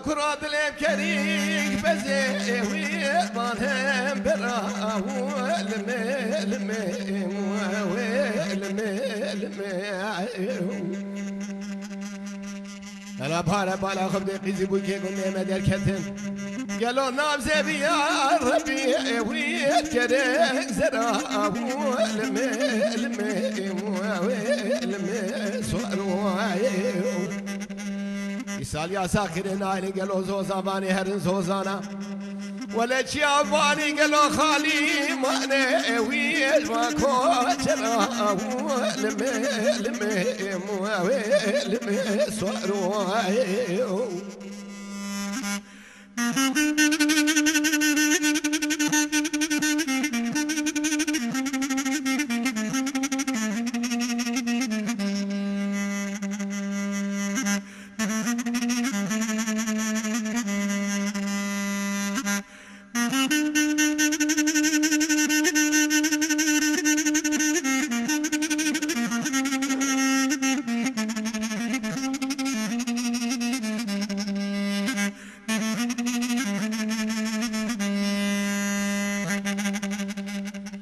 كرات الابكريك بزيوي مالهم براو المي انا بارا بالا خبدي قيزي بوكي قلني مدر كتن قالوا نام زبي يا ربي ويت كرك زراو المي سوارو يسال يا ساكرين عيني قالوا زوزاباني هرن زوزانا ولا تشافاني قالوا خالي ماني ويش ما كوشرا لمي سوارو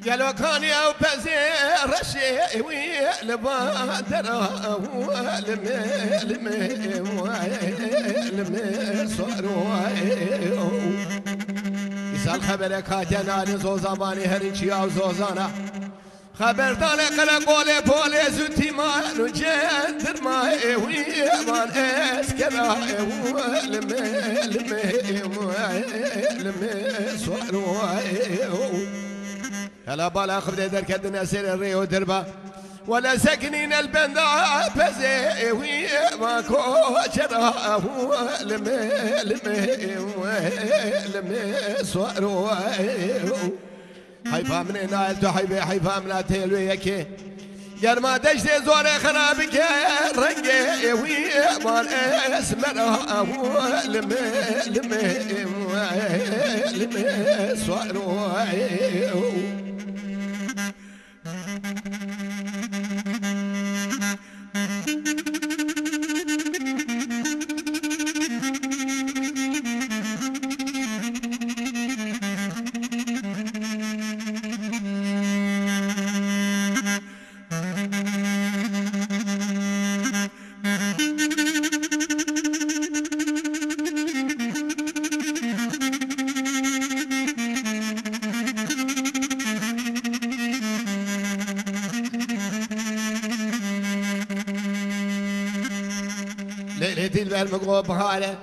قالوا كان يا بزير الشيوي لبادر لمي صاروا يسال خبرك هاتنا زوزاني هرينشي او زوزانا خبر طالق لقولي بولي زوتي ما نجدر ما وي ما اسكرا لمي صاروا هلا بالا خبدي دركدنا سير الريو دربا ولا ساكنين البندا بزيوي ما كوشرا لمي صاروا هاي فامنا نايل حيبي هاي فامنا تيلو يكي قال ما دشتي زور خرابك رنجي وي مال اسمر لمي صاروا ليلتي البرمقو بهاله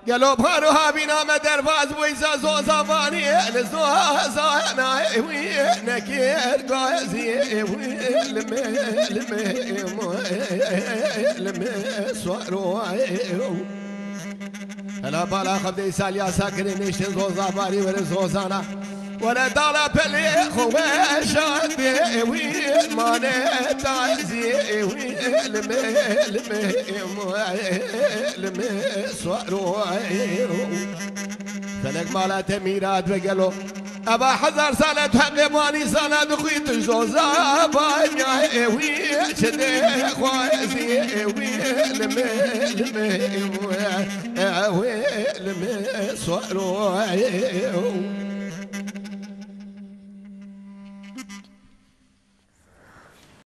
قالوا بهارو هابينا مدرفاز ويزا زوزافاني لزوزانا نكير قازي لمي صاروا هلا بالا خبدي سال يا ساكرين نشتن زوزافاني ولزوزانا ولا دالا بلي خوشات وين ما نتعزي وين لمي صاروا فلك مالا تميرات بقلو أبا حزر سنة حقباني سنة دخيت جوزا بانيا وين شدي خوازي وين لمي صاروا